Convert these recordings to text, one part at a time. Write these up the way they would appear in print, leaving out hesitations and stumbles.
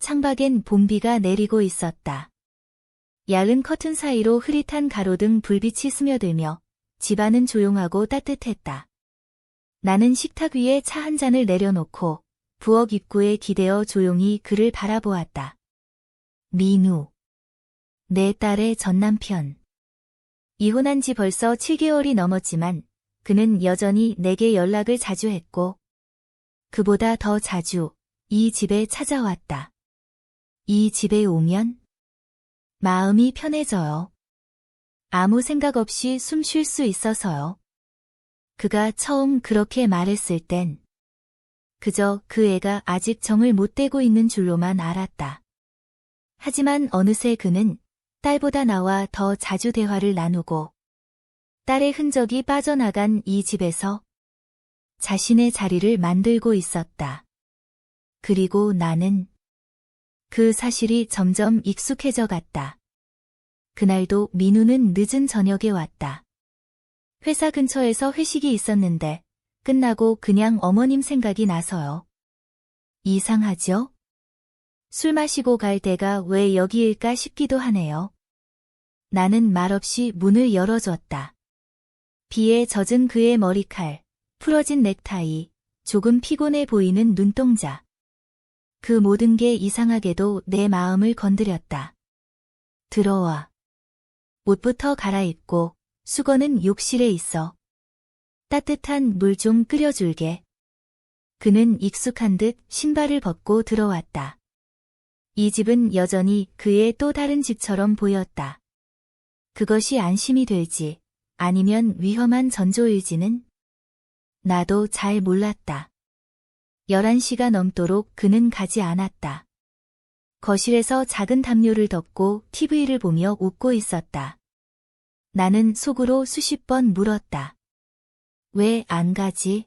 창밖엔 봄비가 내리고 있었다. 야른 커튼 사이로 흐릿한 가로등 불빛이 스며들며 집안은 조용하고 따뜻했다. 나는 식탁 위에 차 한 잔을 내려놓고 부엌 입구에 기대어 조용히 그를 바라보았다. 민우. 내 딸의 전남편. 이혼한 지 벌써 7개월이 넘었지만 그는 여전히 내게 연락을 자주 했고 그보다 더 자주 이 집에 찾아왔다. 이 집에 오면 마음이 편해져요. 아무 생각 없이 숨 쉴 수 있어서요. 그가 처음 그렇게 말했을 땐 그저 그 애가 아직 정을 못 떼고 있는 줄로만 알았다. 하지만 어느새 그는 딸보다 나와 더 자주 대화를 나누고 딸의 흔적이 빠져나간 이 집에서 자신의 자리를 만들고 있었다. 그리고 나는 그 사실이 점점 익숙해져 갔다. 그날도 민우는 늦은 저녁에 왔다. 회사 근처에서 회식이 있었는데 끝나고 그냥 어머님 생각이 나서요. 이상하죠? 술 마시고 갈 때가 왜 여기일까 싶기도 하네요. 나는 말없이 문을 열어줬다. 비에 젖은 그의 머리칼, 풀어진 넥타이, 조금 피곤해 보이는 눈동자. 그 모든 게 이상하게도 내 마음을 건드렸다. 들어와. 옷부터 갈아입고 수건은 욕실에 있어. 따뜻한 물 좀 끓여줄게. 그는 익숙한 듯 신발을 벗고 들어왔다. 이 집은 여전히 그의 또 다른 집처럼 보였다. 그것이 안심이 될지 아니면 위험한 전조일지는 나도 잘 몰랐다. 11시가 넘도록 그는 가지 않았다. 거실에서 작은 담요를 덮고 TV를 보며 웃고 있었다. 나는 속으로 수십 번 물었다. 왜 안 가지?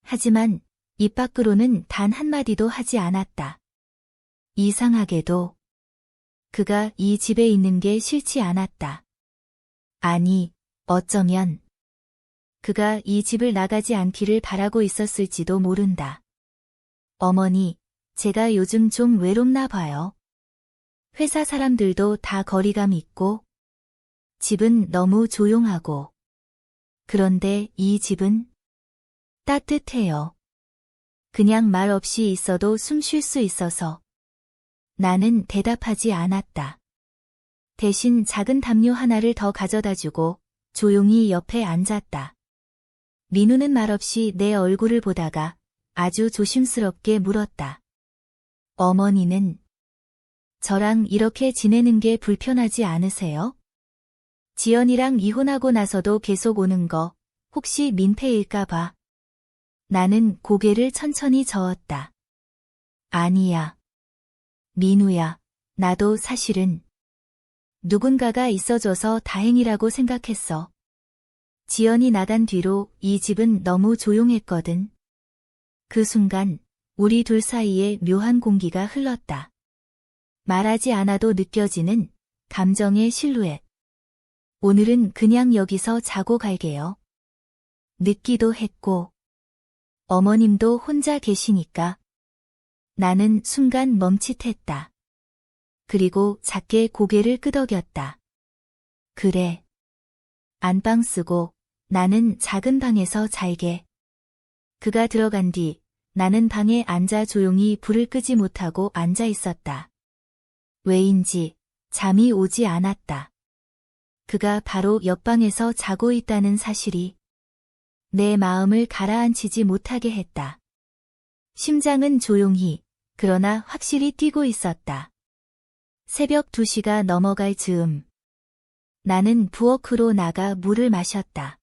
하지만 입 밖으로는 단 한마디도 하지 않았다. 이상하게도 그가 이 집에 있는 게 싫지 않았다. 아니, 어쩌면 그가 이 집을 나가지 않기를 바라고 있었을지도 모른다. 어머니, 제가 요즘 좀 외롭나 봐요. 회사 사람들도 다 거리감 있고 집은 너무 조용하고 그런데 이 집은 따뜻해요. 그냥 말 없이 있어도 숨 쉴 수 있어서 나는 대답하지 않았다. 대신 작은 담요 하나를 더 가져다주고 조용히 옆에 앉았다. 민우는 말없이 내 얼굴을 보다가 아주 조심스럽게 물었다. 어머니는 저랑 이렇게 지내는 게 불편하지 않으세요? 지연이랑 이혼하고 나서도 계속 오는 거 혹시 민폐일까 봐. 나는 고개를 천천히 저었다. 아니야. 민우야, 나도 사실은 누군가가 있어줘서 다행이라고 생각했어. 지연이 나간 뒤로 이 집은 너무 조용했거든. 그 순간 우리 둘 사이에 묘한 공기가 흘렀다. 말하지 않아도 느껴지는 감정의 실루엣. 오늘은 그냥 여기서 자고 갈게요. 늦기도 했고 어머님도 혼자 계시니까. 나는 순간 멈칫했다. 그리고 작게 고개를 끄덕였다. 그래. 안방 쓰고 나는 작은 방에서 잘게. 그가 들어간 뒤 나는 방에 앉아 조용히 불을 끄지 못하고 앉아 있었다. 왜인지 잠이 오지 않았다. 그가 바로 옆방에서 자고 있다는 사실이 내 마음을 가라앉히지 못하게 했다. 심장은 조용히, 그러나 확실히 뛰고 있었다. 새벽 2시가 넘어갈 즈음. 나는 부엌으로 나가 물을 마셨다.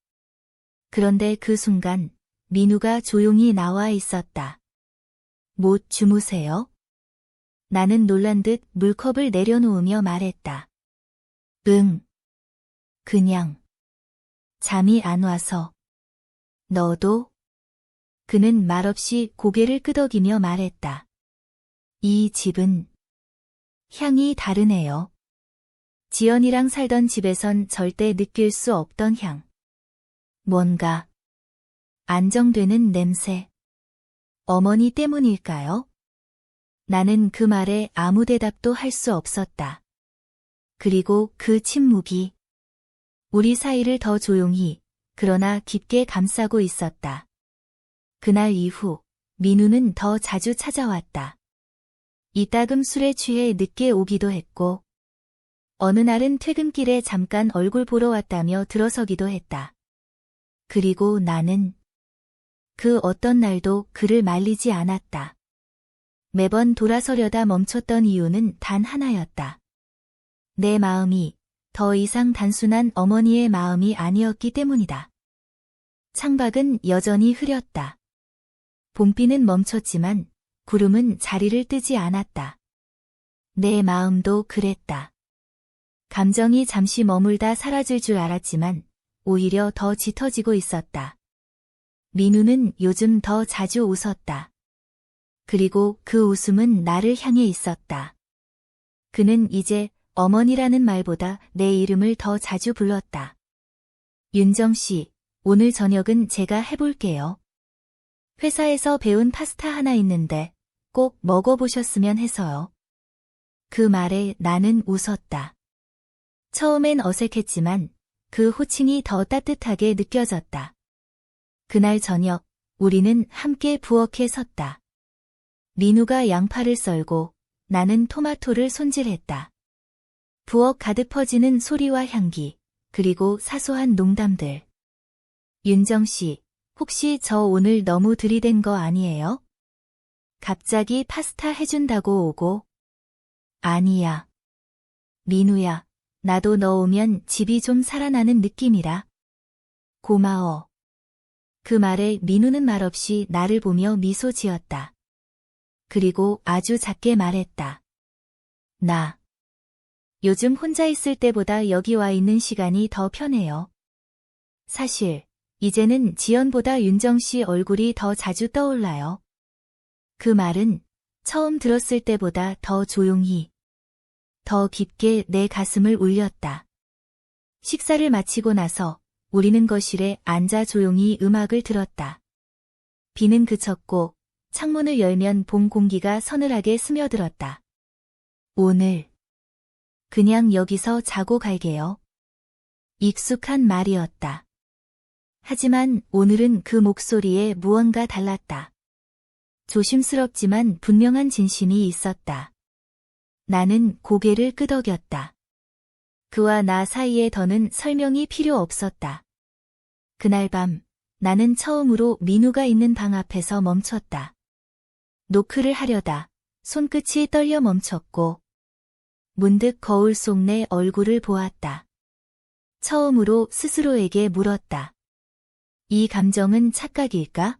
그런데 그 순간 민우가 조용히 나와 있었다. 못 주무세요? 나는 놀란 듯 물컵을 내려놓으며 말했다. 응. 그냥 잠이 안 와서. 너도? 그는 말없이 고개를 끄덕이며 말했다. 이 집은 향이 다르네요. 지연이랑 살던 집에선 절대 느낄 수 없던 향. 뭔가 안정되는 냄새. 어머니 때문일까요? 나는 그 말에 아무 대답도 할 수 없었다. 그리고 그 침묵이 우리 사이를 더 조용히, 그러나 깊게 감싸고 있었다. 그날 이후 민우는 더 자주 찾아왔다. 이따금 술에 취해 늦게 오기도 했고, 어느 날은 퇴근길에 잠깐 얼굴 보러 왔다며 들어서기도 했다. 그리고 나는 그 어떤 날도 그를 말리지 않았다. 매번 돌아서려다 멈췄던 이유는 단 하나였다. 내 마음이 더 이상 단순한 어머니의 마음이 아니었기 때문이다. 창밖은 여전히 흐렸다. 봄비는 멈췄지만 구름은 자리를 뜨지 않았다. 내 마음도 그랬다. 감정이 잠시 머물다 사라질 줄 알았지만 오히려 더 짙어지고 있었다. 민우는 요즘 더 자주 웃었다. 그리고 그 웃음은 나를 향해 있었다. 그는 이제 어머니라는 말보다 내 이름을 더 자주 불렀다. 윤정 씨, 오늘 저녁은 제가 해볼게요. 회사에서 배운 파스타 하나 있는데 꼭 먹어보셨으면 해서요. 그 말에 나는 웃었다. 처음엔 어색했지만 그 호칭이 더 따뜻하게 느껴졌다. 그날 저녁 우리는 함께 부엌에 섰다. 민우가 양파를 썰고 나는 토마토를 손질했다. 부엌 가득 퍼지는 소리와 향기, 그리고 사소한 농담들. 윤정 씨, 혹시 저 오늘 너무 들이댄 거 아니에요? 갑자기 파스타 해준다고 오고. 아니야. 민우야, 나도 너 오면 집이 좀 살아나는 느낌이라. 고마워. 그 말에 민우는 말없이 나를 보며 미소 지었다. 그리고 아주 작게 말했다. 나 요즘 혼자 있을 때보다 여기 와 있는 시간이 더 편해요. 사실 이제는 지연보다 윤정 씨 얼굴이 더 자주 떠올라요. 그 말은 처음 들었을 때보다 더 조용히, 더 깊게 내 가슴을 울렸다. 식사를 마치고 나서 우리는 거실에 앉아 조용히 음악을 들었다. 비는 그쳤고 창문을 열면 봄 공기가 서늘하게 스며들었다. 오늘 그냥 여기서 자고 갈게요. 익숙한 말이었다. 하지만 오늘은 그 목소리에 무언가 달랐다. 조심스럽지만 분명한 진심이 있었다. 나는 고개를 끄덕였다. 그와 나 사이에 더는 설명이 필요 없었다. 그날 밤 나는 처음으로 민우가 있는 방 앞에서 멈췄다. 노크를 하려다 손끝이 떨려 멈췄고 문득 거울 속 내 얼굴을 보았다. 처음으로 스스로에게 물었다. 이 감정은 착각일까?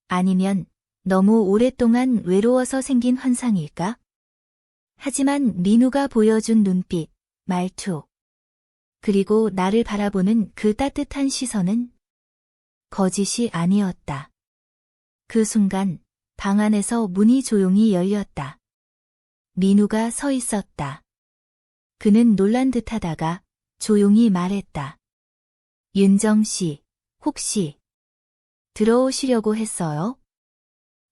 아니면 너무 오랫동안 외로워서 생긴 환상일까? 하지만 민우가 보여준 눈빛, 말투, 그리고 나를 바라보는 그 따뜻한 시선은 거짓이 아니었다. 그 순간 방 안에서 문이 조용히 열렸다. 민우가 서 있었다. 그는 놀란 듯하다가 조용히 말했다. 윤정 씨, 혹시 들어오시려고 했어요?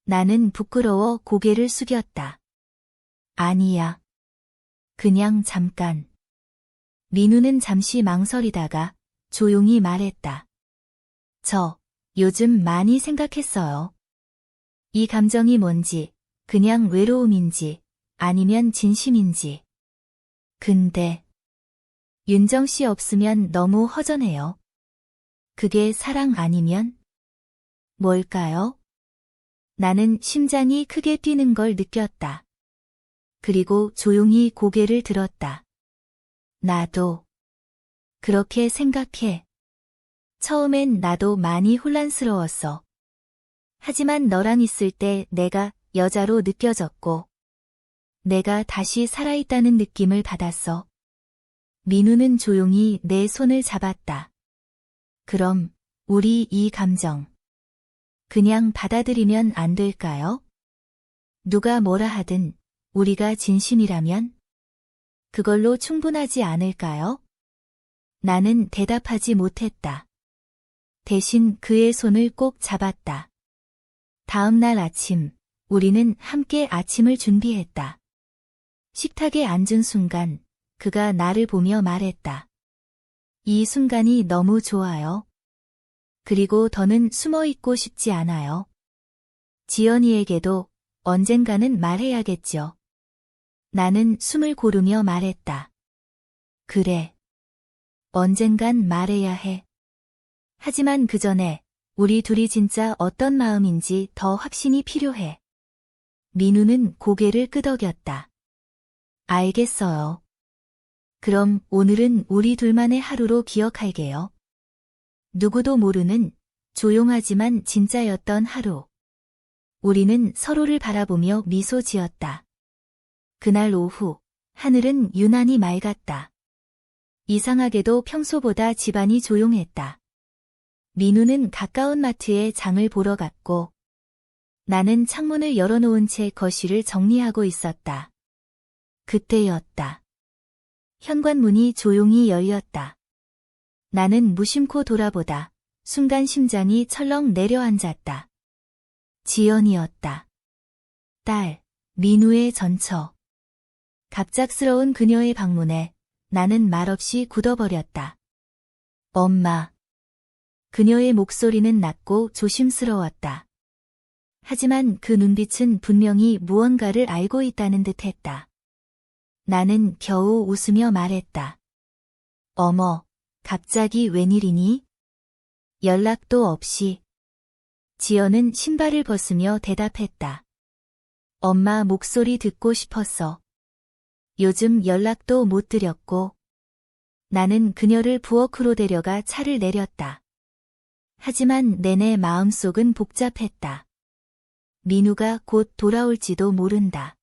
나는 부끄러워 고개를 숙였다. 아니야. 그냥 잠깐. 민우는 잠시 망설이다가 조용히 말했다. 저 요즘 많이 생각했어요. 이 감정이 뭔지, 그냥 외로움인지, 아니면 진심인지. 근데 윤정 씨 없으면 너무 허전해요. 그게 사랑 아니면? 뭘까요? 나는 심장이 크게 뛰는 걸 느꼈다. 그리고 조용히 고개를 들었다. 나도 그렇게 생각해. 처음엔 나도 많이 혼란스러웠어. 하지만 너랑 있을 때 내가 여자로 느껴졌고, 내가 다시 살아있다는 느낌을 받았어. 민우는 조용히 내 손을 잡았다. 그럼 우리 이 감정 그냥 받아들이면 안 될까요? 누가 뭐라 하든 우리가 진심이라면 그걸로 충분하지 않을까요? 나는 대답하지 못했다. 대신 그의 손을 꼭 잡았다. 다음 날 아침 우리는 함께 아침을 준비했다. 식탁에 앉은 순간 그가 나를 보며 말했다. 이 순간이 너무 좋아요. 그리고 더는 숨어 있고 싶지 않아요. 지연이에게도 언젠가는 말해야겠죠. 나는 숨을 고르며 말했다. 그래. 언젠간 말해야 해. 하지만 그 전에 우리 둘이 진짜 어떤 마음인지 더 확신이 필요해. 민우는 고개를 끄덕였다. 알겠어요. 그럼 오늘은 우리 둘만의 하루로 기억할게요. 누구도 모르는 조용하지만 진짜였던 하루. 우리는 서로를 바라보며 미소 지었다. 그날 오후, 하늘은 유난히 맑았다. 이상하게도 평소보다 집안이 조용했다. 민우는 가까운 마트에 장을 보러 갔고, 나는 창문을 열어놓은 채 거실을 정리하고 있었다. 그때였다. 현관문이 조용히 열렸다. 나는 무심코 돌아보다 순간 심장이 철렁 내려앉았다. 지연이었다. 딸, 민우의 전처. 갑작스러운 그녀의 방문에 나는 말없이 굳어버렸다. 엄마. 그녀의 목소리는 낮고 조심스러웠다. 하지만 그 눈빛은 분명히 무언가를 알고 있다는 듯했다. 나는 겨우 웃으며 말했다. 어머, 갑자기 웬일이니? 연락도 없이. 지연은 신발을 벗으며 대답했다. 엄마 목소리 듣고 싶었어. 요즘 연락도 못 드렸고. 나는 그녀를 부엌으로 데려가 차를 내렸다. 하지만 내내 마음속은 복잡했다. 민우가 곧 돌아올지도 모른다.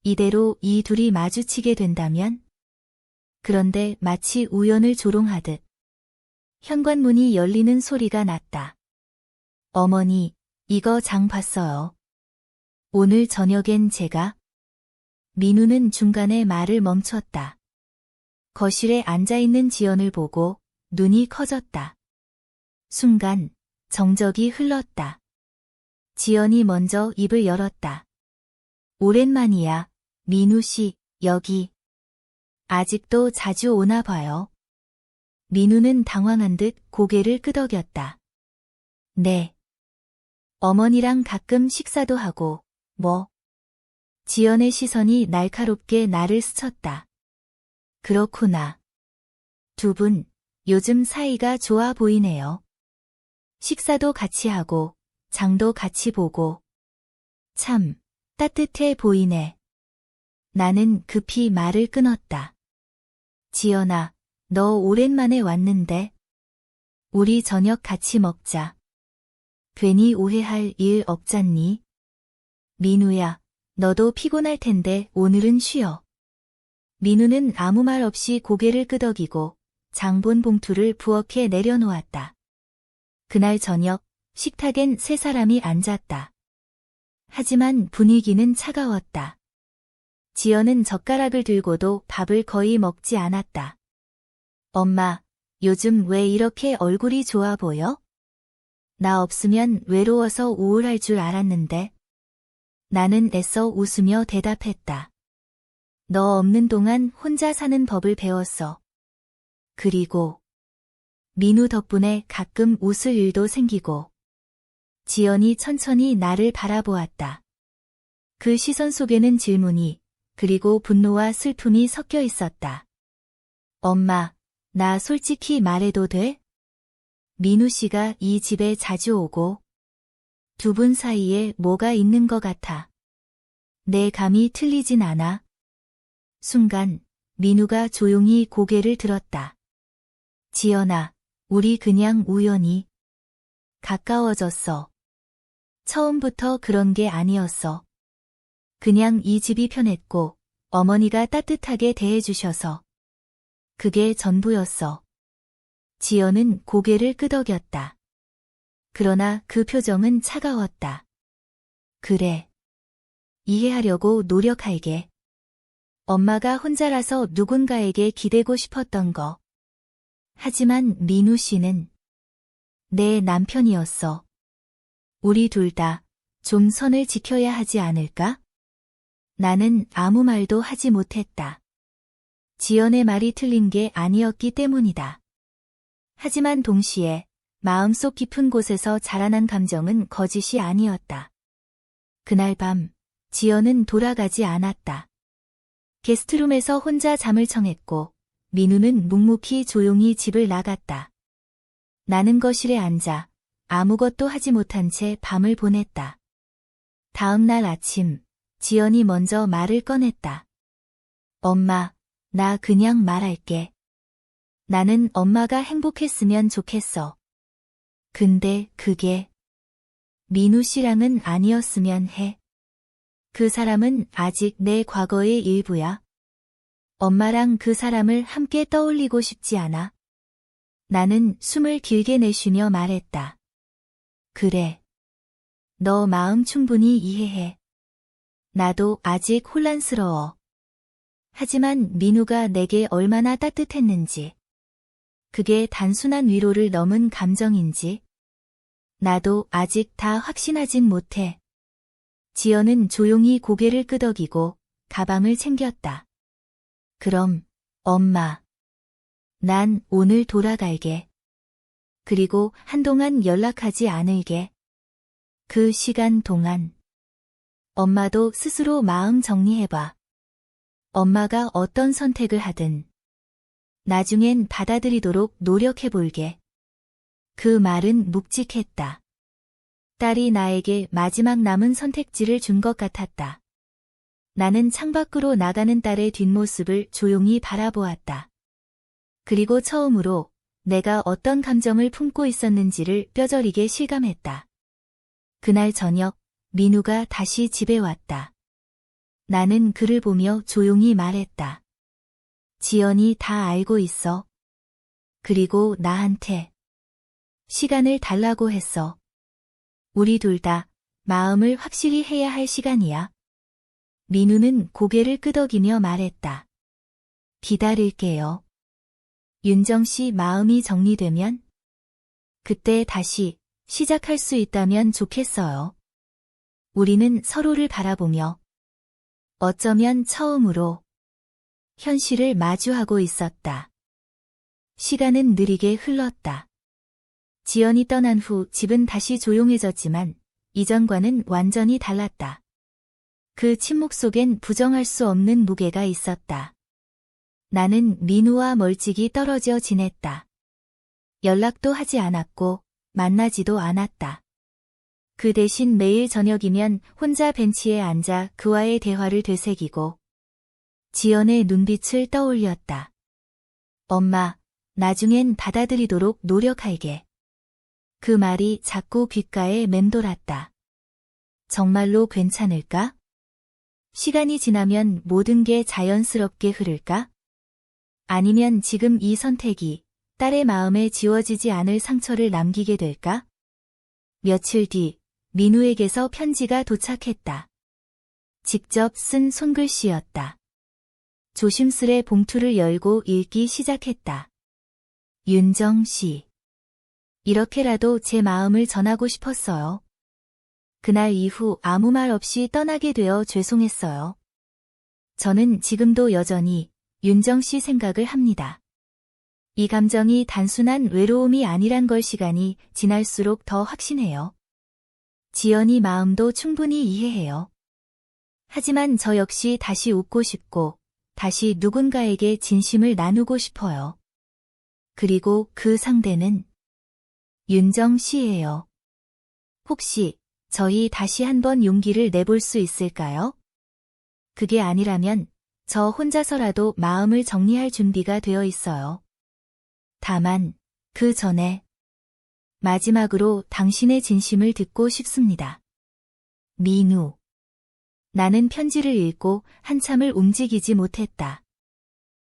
이대로 이 둘이 마주치게 된다면? 그런데 마치 우연을 조롱하듯 현관문이 열리는 소리가 났다. 어머니, 이거 장 봤어요. 오늘 저녁엔 제가. 민우는 중간에 말을 멈췄다. 거실에 앉아있는 지연을 보고 눈이 커졌다. 순간 정적이 흘렀다. 지연이 먼저 입을 열었다. 오랜만이야, 민우 씨, 여기. 아직도 자주 오나 봐요. 민우는 당황한 듯 고개를 끄덕였다. 네. 어머니랑 가끔 식사도 하고, 뭐. 지연의 시선이 날카롭게 나를 스쳤다. 그렇구나. 두 분, 요즘 사이가 좋아 보이네요. 식사도 같이 하고, 장도 같이 보고. 참, 따뜻해 보이네. 나는 급히 말을 끊었다. 지연아, 너 오랜만에 왔는데. 우리 저녁 같이 먹자. 괜히 오해할 일 없잖니? 민우야, 너도 피곤할 텐데 오늘은 쉬어. 민우는 아무 말 없이 고개를 끄덕이고 장본 봉투를 부엌에 내려놓았다. 그날 저녁, 식탁엔 세 사람이 앉았다. 하지만 분위기는 차가웠다. 지연은 젓가락을 들고도 밥을 거의 먹지 않았다. 엄마, 요즘 왜 이렇게 얼굴이 좋아 보여? 나 없으면 외로워서 우울할 줄 알았는데. 나는 애써 웃으며 대답했다. 너 없는 동안 혼자 사는 법을 배웠어. 그리고 민우 덕분에 가끔 웃을 일도 생기고. 지연이 천천히 나를 바라보았다. 그 시선 속에는 질문이, 그리고 분노와 슬픔이 섞여 있었다. 엄마, 나 솔직히 말해도 돼? 민우 씨가 이 집에 자주 오고. 두 분 사이에 뭐가 있는 것 같아. 내 감이 틀리진 않아. 순간 민우가 조용히 고개를 들었다. 지연아, 우리 그냥 우연히 가까워졌어. 처음부터 그런 게 아니었어. 그냥 이 집이 편했고 어머니가 따뜻하게 대해주셔서. 그게 전부였어. 지연은 고개를 끄덕였다. 그러나 그 표정은 차가웠다. 그래. 이해하려고 노력할게. 엄마가 혼자라서 누군가에게 기대고 싶었던 거. 하지만 민우 씨는 내 남편이었어. 우리 둘 다 좀 선을 지켜야 하지 않을까? 나는 아무 말도 하지 못했다. 지연의 말이 틀린 게 아니었기 때문이다. 하지만 동시에 마음속 깊은 곳에서 자라난 감정은 거짓이 아니었다. 그날 밤, 지연은 돌아가지 않았다. 게스트룸에서 혼자 잠을 청했고, 민우는 묵묵히 조용히 집을 나갔다. 나는 거실에 앉아 아무것도 하지 못한 채 밤을 보냈다. 다음 날 아침, 지연이 먼저 말을 꺼냈다. 엄마, 나 그냥 말할게. 나는 엄마가 행복했으면 좋겠어. 근데 그게 민우 씨랑은 아니었으면 해. 그 사람은 아직 내 과거의 일부야. 엄마랑 그 사람을 함께 떠올리고 싶지 않아. 나는 숨을 길게 내쉬며 말했다. 그래. 너 마음 충분히 이해해. 나도 아직 혼란스러워. 하지만 민우가 내게 얼마나 따뜻했는지, 그게 단순한 위로를 넘은 감정인지, 나도 아직 다 확신하진 못해. 지연은 조용히 고개를 끄덕이고 가방을 챙겼다. 그럼, 엄마. 난 오늘 돌아갈게. 그리고 한동안 연락하지 않을게. 그 시간 동안 엄마도 스스로 마음 정리해봐. 엄마가 어떤 선택을 하든 나중엔 받아들이도록 노력해볼게. 그 말은 묵직했다. 딸이 나에게 마지막 남은 선택지를 준 것 같았다. 나는 창밖으로 나가는 딸의 뒷모습을 조용히 바라보았다. 그리고 처음으로 내가 어떤 감정을 품고 있었는지를 뼈저리게 실감했다. 그날 저녁, 민우가 다시 집에 왔다. 나는 그를 보며 조용히 말했다. 지연이 다 알고 있어. 그리고 나한테 시간을 달라고 했어. 우리 둘 다 마음을 확실히 해야 할 시간이야. 민우는 고개를 끄덕이며 말했다. 기다릴게요. 윤정 씨 마음이 정리되면 그때 다시 시작할 수 있다면 좋겠어요. 우리는 서로를 바라보며 어쩌면 처음으로 현실을 마주하고 있었다. 시간은 느리게 흘렀다. 지연이 떠난 후 집은 다시 조용해졌지만 이전과는 완전히 달랐다. 그 침묵 속엔 부정할 수 없는 무게가 있었다. 나는 민우와 멀찍이 떨어져 지냈다. 연락도 하지 않았고 만나지도 않았다. 그 대신 매일 저녁이면 혼자 벤치에 앉아 그와의 대화를 되새기고 지연의 눈빛을 떠올렸다. 엄마, 나중엔 받아들이도록 노력할게. 그 말이 자꾸 귓가에 맴돌았다. 정말로 괜찮을까? 시간이 지나면 모든 게 자연스럽게 흐를까? 아니면 지금 이 선택이 딸의 마음에 지워지지 않을 상처를 남기게 될까? 며칠 뒤, 민우에게서 편지가 도착했다. 직접 쓴 손글씨였다. 조심스레 봉투를 열고 읽기 시작했다. 윤정 씨. 이렇게라도 제 마음을 전하고 싶었어요. 그날 이후 아무 말 없이 떠나게 되어 죄송했어요. 저는 지금도 여전히 윤정 씨 생각을 합니다. 이 감정이 단순한 외로움이 아니란 걸 시간이 지날수록 더 확신해요. 지연이 마음도 충분히 이해해요. 하지만 저 역시 다시 웃고 싶고, 다시 누군가에게 진심을 나누고 싶어요. 그리고 그 상대는 윤정 씨예요. 혹시 저희 다시 한번 용기를 내볼 수 있을까요? 그게 아니라면 저 혼자서라도 마음을 정리할 준비가 되어 있어요. 다만 그 전에 마지막으로 당신의 진심을 듣고 싶습니다. 민우. 나는 편지를 읽고 한참을 움직이지 못했다.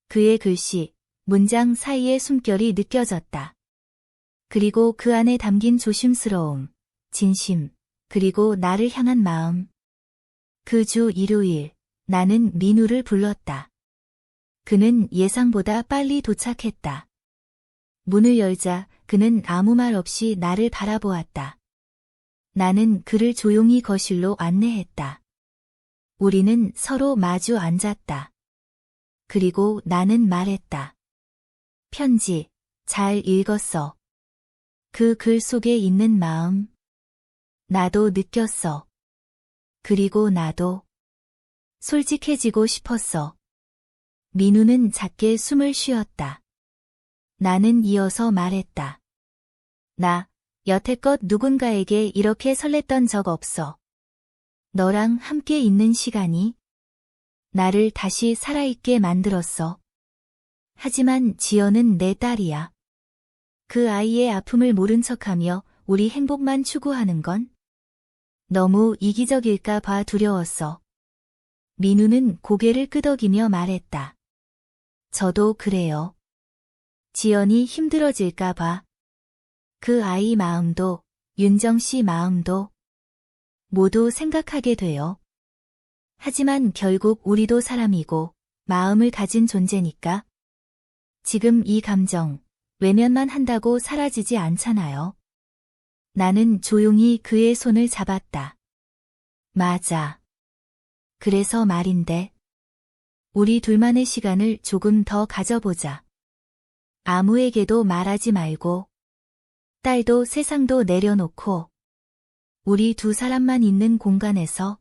그의 글씨, 문장 사이의 숨결이 느껴졌다. 그리고 그 안에 담긴 조심스러움, 진심, 그리고 나를 향한 마음. 그 주 일요일, 나는 민우를 불렀다. 그는 예상보다 빨리 도착했다. 문을 열자 그는 아무 말 없이 나를 바라보았다. 나는 그를 조용히 거실로 안내했다. 우리는 서로 마주 앉았다. 그리고 나는 말했다. 편지, 잘 읽었어. 그 글 속에 있는 마음. 나도 느꼈어. 그리고 나도 솔직해지고 싶었어. 민우는 작게 숨을 쉬었다. 나는 이어서 말했다. 나, 여태껏 누군가에게 이렇게 설렜던 적 없어. 너랑 함께 있는 시간이 나를 다시 살아있게 만들었어. 하지만 지연은 내 딸이야. 그 아이의 아픔을 모른 척하며 우리 행복만 추구하는 건 너무 이기적일까 봐 두려웠어. 민우는 고개를 끄덕이며 말했다. 저도 그래요. 지연이 힘들어질까 봐. 그 아이 마음도, 윤정 씨 마음도 모두 생각하게 돼요. 하지만 결국 우리도 사람이고 마음을 가진 존재니까 지금 이 감정, 외면만 한다고 사라지지 않잖아요. 나는 조용히 그의 손을 잡았다. 맞아. 그래서 말인데, 우리 둘만의 시간을 조금 더 가져보자. 아무에게도 말하지 말고, 딸도 세상도 내려놓고, 우리 두 사람만 있는 공간에서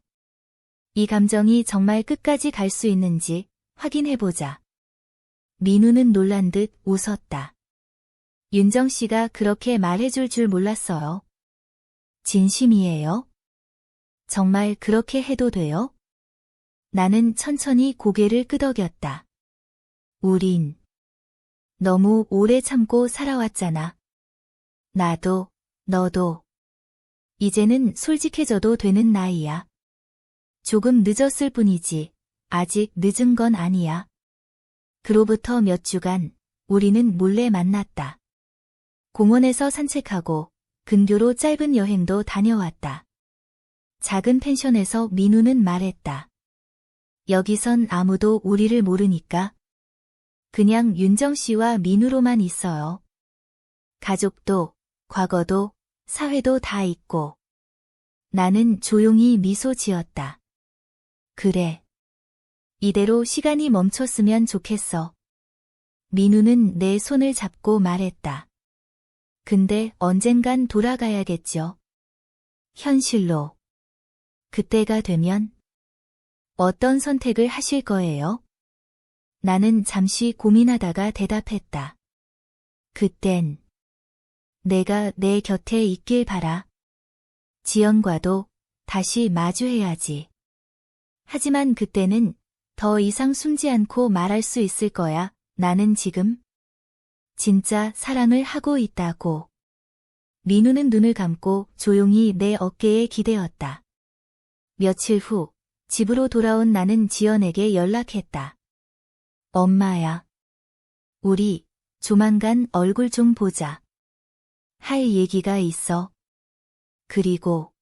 이 감정이 정말 끝까지 갈 수 있는지 확인해보자. 민우는 놀란 듯 웃었다. 윤정 씨가 그렇게 말해줄 줄 몰랐어요. 진심이에요? 정말 그렇게 해도 돼요? 나는 천천히 고개를 끄덕였다. 우린 너무 오래 참고 살아왔잖아. 나도, 너도. 이제는 솔직해져도 되는 나이야. 조금 늦었을 뿐이지, 아직 늦은 건 아니야. 그로부터 몇 주간, 우리는 몰래 만났다. 공원에서 산책하고, 근교로 짧은 여행도 다녀왔다. 작은 펜션에서 민우는 말했다. 여기선 아무도 우리를 모르니까. 그냥 윤정 씨와 민우로만 있어요. 가족도, 과거도, 사회도 다 있고. 나는 조용히 미소 지었다. 그래. 이대로 시간이 멈췄으면 좋겠어. 민우는 내 손을 잡고 말했다. 근데 언젠간 돌아가야겠죠. 현실로. 그때가 되면 어떤 선택을 하실 거예요? 나는 잠시 고민하다가 대답했다. 그땐 내가 내 곁에 있길 바라. 지연과도 다시 마주해야지. 하지만 그때는 더 이상 숨지 않고 말할 수 있을 거야. 나는 지금 진짜 사랑을 하고 있다고. 민우는 눈을 감고 조용히 내 어깨에 기대었다. 며칠 후 집으로 돌아온 나는 지연에게 연락했다. 엄마야. 우리 조만간 얼굴 좀 보자. 할 얘기가 있어. 그리고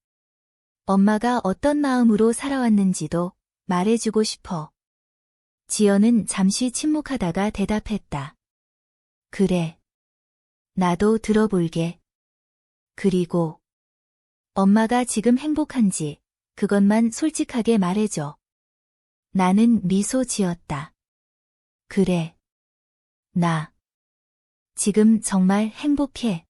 엄마가 어떤 마음으로 살아왔는지도 말해주고 싶어. 지연은 잠시 침묵하다가 대답했다. 그래. 나도 들어볼게. 그리고 엄마가 지금 행복한지 그것만 솔직하게 말해줘. 나는 미소 지었다. 그래. 나 지금 정말 행복해.